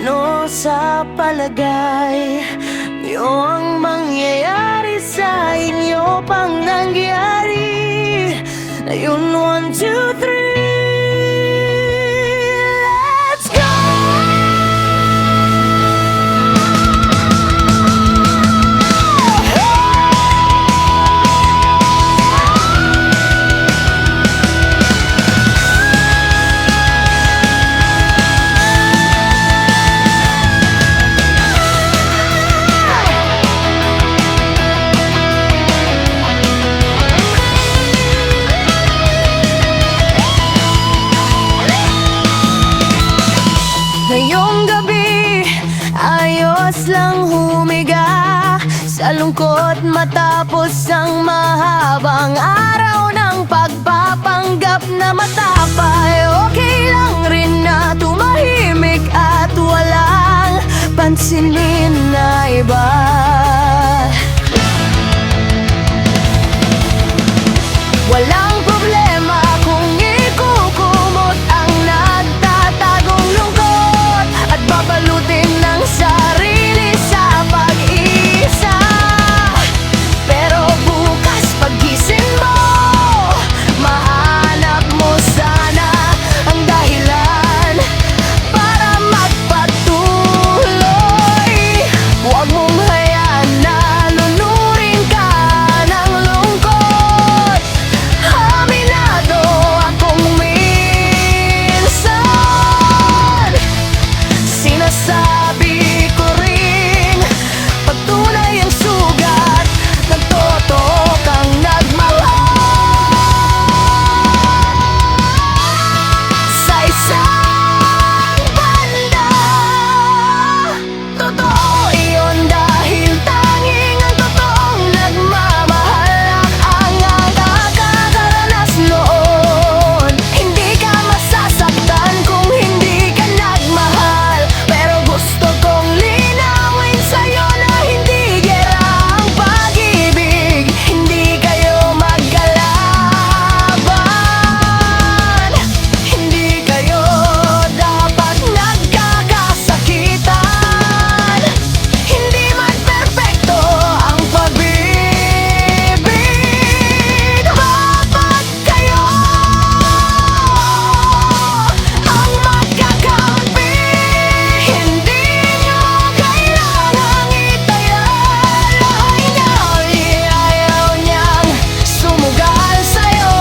Ano sa palagay niyo ang mangyayari sa inyo pang nangyari? Ayun, 1, 2, 3, let's go! Ngayong gabi, ayos lang humiga sa lungkot matapos ang mahabang araw ng pagpapanggap na matapay. Okay lang rin na tumahimik at walang pansinin na iba. Walang problema kung ikukumot ang nagtatagong lungkot at babalutin ng sarili sa pag-isa. Pero bukas pagising mo, mahanap mo sana ang dahilan para magpatuloy. Huwag mong hayaan na lunurin ka ng lungkot. Aminado akong minsan sinasabi ko ring pagtunay ang sugat ng totoo kang nagmahal sa isang banda. Totoo iyon dahil tanging ang totoong nagmamahal ang nakakaranas noon. Hindi ka masasaktan kung hindi ka nagmahal, pero gusto kong linawin sa'yo na hindi gera ang pag-ibig. Hindi kayo magkalaban, hindi kayo dapat nagkakasakitan. Hindi man perpekto ang pag-ibig, dapat kayo ang magkakampi. Hindi nyo kailangang itayan lahay na ayaw niyang sumugal sa'yo.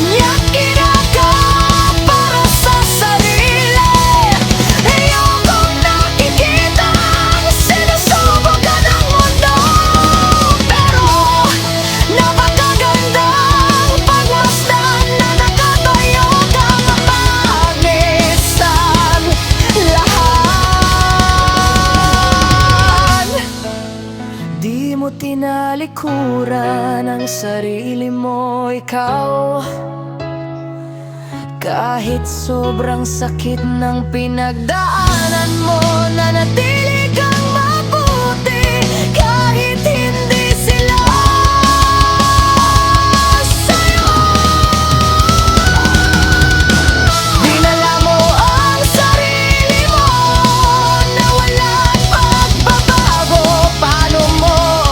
Niyak kinakap para sa sarili. Ayokong nakikita ang sinusubukan ng mundo. Pero napakagandang pagmasdan na nakatayo kang mag-isang lahat. Di mo tinalikuran ang sarili mo, ikaw. Kahit sobrang sakit ng pinagdaanan mo, nanatili kang mabuti. Kahit hindi sila sa'yo, dinala mo ang sarili mo na walang pagbabago. Paano mo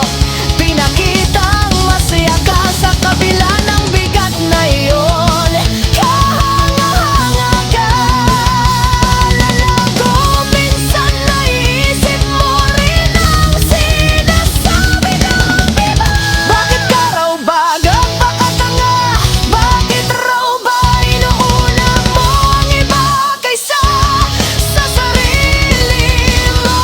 pinakitang masaya ka sa kabila ng bigat na iyon? Kahanga-hanga ka, alam ko minsan naisip mo rin ang sinasabi ng iba. Bakit ka raw ba gapakatanga? Bakit raw ba inuuna mo ang iba kaysa sa sarili mo?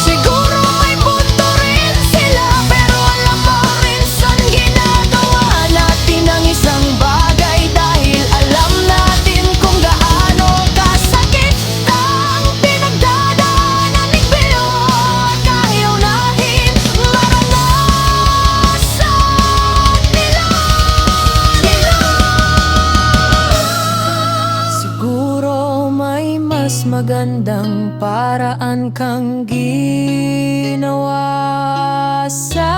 Siguro may punto rin sila, pero alam mo rin saan ginagawa natin ang isang bagay. Dahil alam natin kung gaano kasakit ang pinagdadaanan ni Pio at ayaw natin maranasan nila. Siguro may mas magandang paraan kang ginawa sa